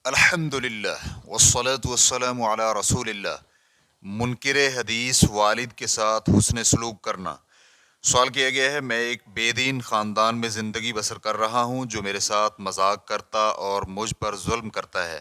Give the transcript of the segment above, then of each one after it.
الحمدللہ والصلاة والسلام علی رسول اللہ۔ منکر حدیث والد کے ساتھ حسن سلوک کرنا۔ سوال کیا گیا ہے، میں ایک بے دین خاندان میں زندگی بسر کر رہا ہوں جو میرے ساتھ مذاق کرتا اور مجھ پر ظلم کرتا ہے۔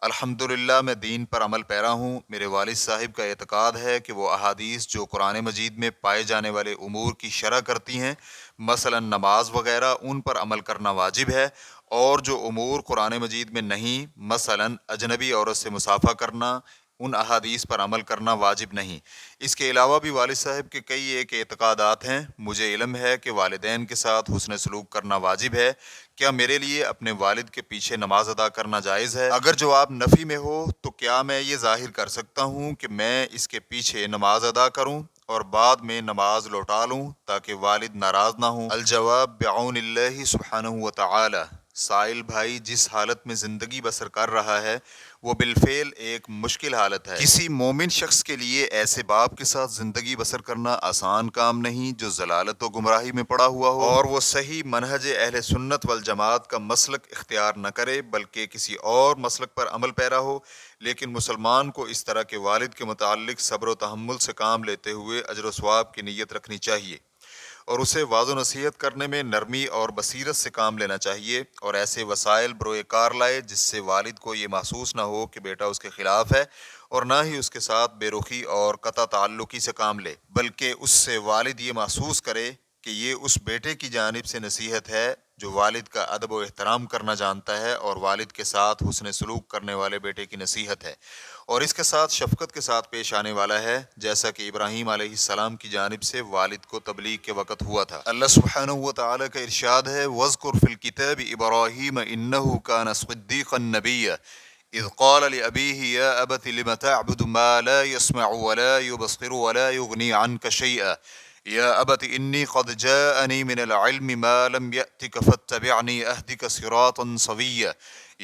الحمدللہ میں دین پر عمل پیرا ہوں۔ میرے والد صاحب کا اعتقاد ہے کہ وہ احادیث جو قرآن مجید میں پائے جانے والے امور کی شرح کرتی ہیں، مثلا نماز وغیرہ، ان پر عمل کرنا واجب ہے، اور جو امور قرآن مجید میں نہیں، مثلا اجنبی عورت سے مصافحہ کرنا، ان احادیث پر عمل کرنا واجب نہیں۔ اس کے علاوہ بھی والد صاحب کے کئی ایک اعتقادات ہیں۔ مجھے علم ہے کہ والدین کے ساتھ حسن سلوک کرنا واجب ہے۔ کیا میرے لیے اپنے والد کے پیچھے نماز ادا کرنا جائز ہے؟ اگر جواب نفی میں ہو تو کیا میں یہ ظاہر کر سکتا ہوں کہ میں اس کے پیچھے نماز ادا کروں اور بعد میں نماز لوٹا لوں تاکہ والد ناراض نہ ہوں؟ الجواب بعون اللہ سبحانہ وتعالی۔ سائل بھائی جس حالت میں زندگی بسر کر رہا ہے وہ بالفعل ایک مشکل حالت ہے۔ کسی مومن شخص کے لیے ایسے باپ کے ساتھ زندگی بسر کرنا آسان کام نہیں جو ضلالت و گمراہی میں پڑا ہوا ہو اور وہ صحیح منہج اہل سنت والجماعت کا مسلک اختیار نہ کرے بلکہ کسی اور مسلک پر عمل پیرا ہو۔ لیکن مسلمان کو اس طرح کے والد کے متعلق صبر و تحمل سے کام لیتے ہوئے اجر و ثواب کی نیت رکھنی چاہیے، اور اسے واضح و نصیحت کرنے میں نرمی اور بصیرت سے کام لینا چاہیے، اور ایسے وسائل بروئے کار لائے جس سے والد کو یہ محسوس نہ ہو کہ بیٹا اس کے خلاف ہے، اور نہ ہی اس کے ساتھ بے رخی اور قطع تعلقی سے کام لے، بلکہ اس سے والد یہ محسوس کرے کہ یہ اس بیٹے کی جانب سے نصیحت ہے جو والد کا ادب و احترام کرنا جانتا ہے، اور والد کے ساتھ حسن سلوک کرنے والے بیٹے کی نصیحت ہے، اور اس کے ساتھ شفقت کے ساتھ پیش آنے والا ہے، جیسا کہ ابراہیم علیہ السلام کی جانب سے والد کو تبلیغ کے وقت ہوا تھا۔ اللہ سبحانہ وتعالی کا ارشاد ہے، وَاذْكُرْ فِي الْكِتَابِ إِبْرَاهِيمَ إِنَّهُ كَانَ صِدِّيقًا نَبِيًّا إِذْ قَالَ لِأَبِيهِ يَا أَبَتِ لِمَ تَعْبُدُ مَا لَا يَسْمَعُ وَلَا يُبْصِرُ وَلَا يُغْنِي عَنْكَ شَيْئًا يَا أَبَتِ إِنِّي قَدْ جَاءَنِي مِنَ الْعِلْمِ مَا لَمْ يَأْتِكَ فَاتَّبِعْنِي أَهْدِكَ صِرَاطًا سَوِيًّا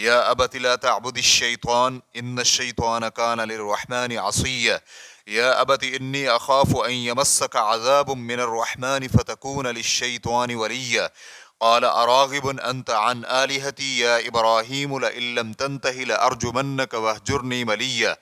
يَا أَبَتِ لَا تَعْبُدِ الشَّيْطَانَ إِنَّ الشَّيْطَانَ كَانَ لِلرَّحْمَنِ عَصِيًّا يَا أَبَتِ إِنِّي أَخَافُ أَن يَمَسَّكَ عَذَابٌ مِّنَ الرَّحْمَنِ فَتَكُونَ لِلشَّيْطَانِ وَلِيًّا قال أراغب أنت عن آلهتي يا إبراهيم لئن لم تنته لأرجمنك واهجرني مليا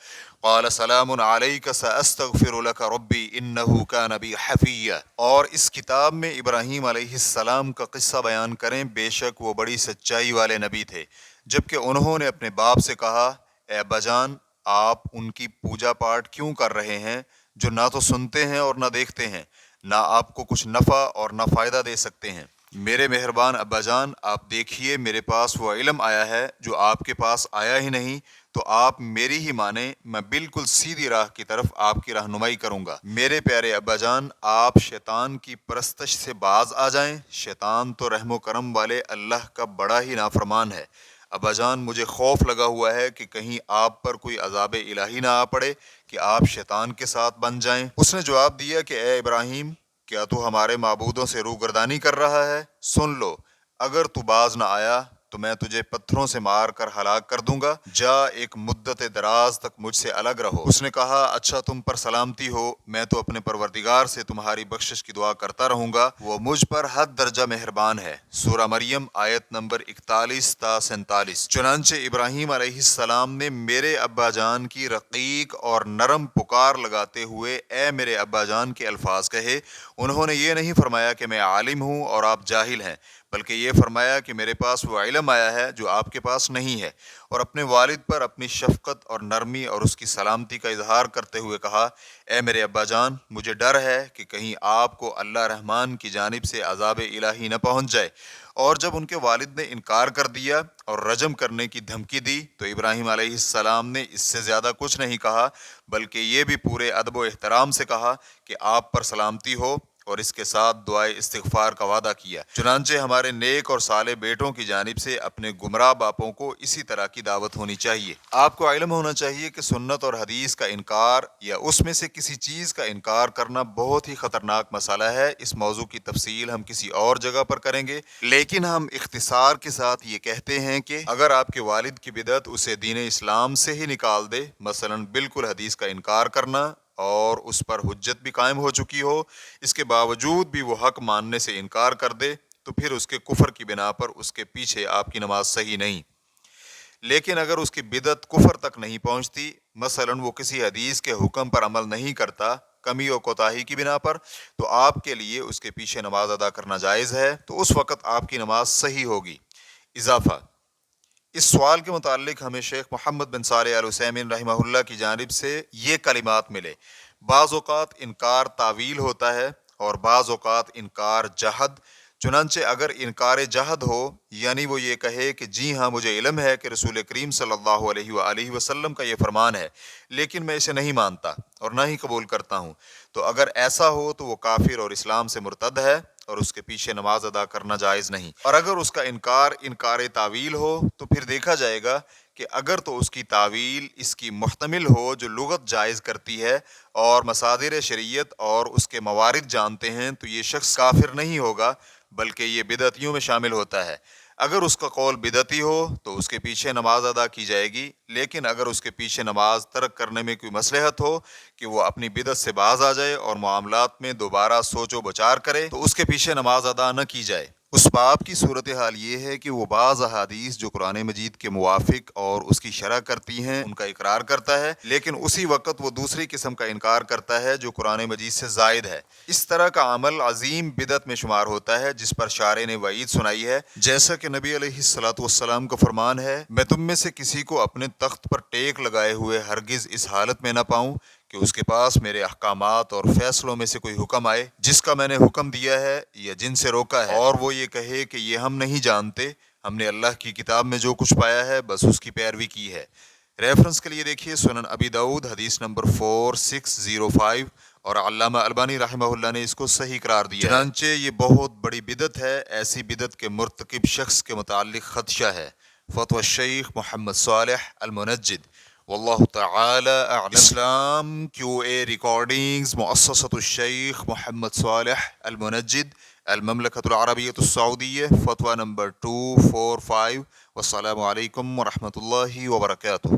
قال سلام عليك سأستغفر لك ربي إنه كان بي حفيا۔ اور اس کتاب میں ابراہیم علیہ السلام کا قصہ بیان کریں، بے شک وہ بڑی سچائی والے نبی تھے، جبکہ انہوں نے اپنے باپ سے کہا، اے ابا جان، آپ ان کی پوجا پاٹ کیوں کر رہے ہیں جو نہ تو سنتے ہیں اور نہ دیکھتے ہیں، نہ آپ کو کچھ نفع اور نہ فائدہ دے سکتے ہیں؟ میرے مہربان ابا جان، آپ دیکھیے میرے پاس وہ علم آیا ہے جو آپ کے پاس آیا ہی نہیں، تو آپ میری ہی مانیں، میں بالکل سیدھی راہ کی طرف آپ کی رہنمائی کروں گا۔ میرے پیارے ابا جان، آپ شیطان کی پرستش سے باز آ جائیں، شیطان تو رحم و کرم والے اللہ کا بڑا ہی نافرمان ہے۔ ابا جان، مجھے خوف لگا ہوا ہے کہ کہیں آپ پر کوئی عذاب الہی نہ آ پڑے کہ آپ شیطان کے ساتھ بن جائیں۔ اس نے جواب دیا کہ اے ابراہیم، کیا تو ہمارے معبودوں سے روگردانی کر رہا ہے؟ سن لو، اگر تو باز نہ آیا تو میں تجھے پتھروں سے مار کر ہلاک کر دوں گا، جا ایک مدت دراز تک مجھ سے الگ رہو۔ اس نے کہا، اچھا تم پر سلامتی ہو، میں تو اپنے پروردگار سے تمہاری بخشش کی دعا کرتا رہوں گا، وہ مجھ پر حد درجہ مہربان ہے۔ سورہ مریم آیت نمبر 41 تا 47۔ چنانچہ ابراہیم علیہ السلام نے میرے ابا جان کی رقیق اور نرم پکار لگاتے ہوئے اے میرے ابا جان کے الفاظ کہے۔ انہوں نے یہ نہیں فرمایا کہ میں عالم ہوں اور آپ جاہل ہیں، بلکہ یہ فرمایا کہ میرے پاس وہ علم آیا ہے جو آپ کے پاس نہیں ہے، اور اپنے والد پر اپنی شفقت اور نرمی اور اس کی سلامتی کا اظہار کرتے ہوئے کہا، اے میرے ابا جان، مجھے ڈر ہے کہ کہیں آپ کو اللہ رحمان کی جانب سے عذاب الہی نہ پہنچ جائے۔ اور جب ان کے والد نے انکار کر دیا اور رجم کرنے کی دھمکی دی تو ابراہیم علیہ السلام نے اس سے زیادہ کچھ نہیں کہا، بلکہ یہ بھی پورے ادب و احترام سے کہا کہ آپ پر سلامتی ہو، اور اس کے ساتھ دعائے استغفار کا وعدہ کیا۔ چنانچہ ہمارے نیک اور صالح بیٹوں کی جانب سے اپنے گمراہ باپوں کو اسی طرح کی دعوت ہونی چاہیے۔ آپ کو علم ہونا چاہیے کہ سنت اور حدیث کا انکار یا اس میں سے کسی چیز کا انکار کرنا بہت ہی خطرناک مسئلہ ہے۔ اس موضوع کی تفصیل ہم کسی اور جگہ پر کریں گے، لیکن ہم اختصار کے ساتھ یہ کہتے ہیں کہ اگر آپ کے والد کی بدعت اسے دین اسلام سے ہی نکال دے، مثلا بالکل حدیث کا انکار کرنا اور اس پر حجت بھی قائم ہو چکی ہو، اس کے باوجود بھی وہ حق ماننے سے انکار کر دے، تو پھر اس کے کفر کی بنا پر اس کے پیچھے آپ کی نماز صحیح نہیں۔ لیکن اگر اس کی بدعت کفر تک نہیں پہنچتی، مثلاً وہ کسی حدیث کے حکم پر عمل نہیں کرتا کمی و کوتاہی کی بنا پر، تو آپ کے لیے اس کے پیچھے نماز ادا کرنا جائز ہے، تو اس وقت آپ کی نماز صحیح ہوگی۔ اضافہ: اس سوال کے متعلق ہمیں شیخ محمد بن صالح ال عثیمین رحمہ اللہ کی جانب سے یہ کلمات ملے: بعض اوقات انکار تعویل ہوتا ہے اور بعض اوقات انکار جہد، چنانچہ اگر انکار جہد ہو، یعنی وہ یہ کہے کہ جی ہاں مجھے علم ہے کہ رسول کریم صلی اللہ علیہ وآلہ وسلم کا یہ فرمان ہے، لیکن میں اسے نہیں مانتا اور نہ ہی قبول کرتا ہوں، تو اگر ایسا ہو تو وہ کافر اور اسلام سے مرتد ہے اور اس کے پیچھے نماز ادا کرنا جائز نہیں۔ اور اگر اس کا انکار تعویل ہو تو پھر دیکھا جائے گا کہ اگر تو اس کی تعویل اس کی محتمل ہو جو لغت جائز کرتی ہے اور مصادر شریعت اور اس کے موارد جانتے ہیں، تو یہ شخص کافر نہیں ہوگا بلکہ یہ بدعتیوں میں شامل ہوتا ہے۔ اگر اس کا قول بدعتی ہو تو اس کے پیچھے نماز ادا کی جائے گی، لیکن اگر اس کے پیچھے نماز ترک کرنے میں کوئی مصلحت ہو کہ وہ اپنی بدعت سے باز آ جائے اور معاملات میں دوبارہ سوچ و بچار کرے، تو اس کے پیچھے نماز ادا نہ کی جائے۔ اس باب کی صورتحال یہ ہے کہ وہ بعض احادیث جو قرآن مجید کے موافق اور اس کی شرح کرتی ہیں ان کا اقرار کرتا ہے، لیکن اسی وقت وہ دوسری قسم کا انکار کرتا ہے جو قرآن مجید سے زائد ہے۔ اس طرح کا عمل عظیم بدعت میں شمار ہوتا ہے جس پر شارع نے وعید سنائی ہے، جیسا کہ نبی علیہ الصلوۃ والسلام کا فرمان ہے: میں تم میں سے کسی کو اپنے تخت پر ٹیک لگائے ہوئے ہرگز اس حالت میں نہ پاؤں کہ اس کے پاس میرے احکامات اور فیصلوں میں سے کوئی حکم آئے جس کا میں نے حکم دیا ہے یا جن سے روکا ہے، اور وہ یہ کہے کہ یہ ہم نہیں جانتے، ہم نے اللہ کی کتاب میں جو کچھ پایا ہے بس اس کی پیروی کی ہے۔ ریفرنس کے لیے دیکھیے سنن ابی داؤد حدیث نمبر 4605، اور علامہ البانی رحمہ اللہ نے اس کو صحیح قرار دیا ہے۔ چنانچہ یہ بہت بڑی بدعت ہے، ایسی بدعت کے مرتکب شخص کے متعلق خدشہ ہے۔ فتوی الشیخ محمد صالح المنجد، واللہ تعالی اعلم۔ اسلام کیو اے ریکارڈنگز، مؤسسۃ الشیخ محمد صالح المنجد، المملکۃ العربیۃ السعودیہ، فتویٰ نمبر 245۔ والسلام علیکم ورحمۃ اللہ وبرکاتہ۔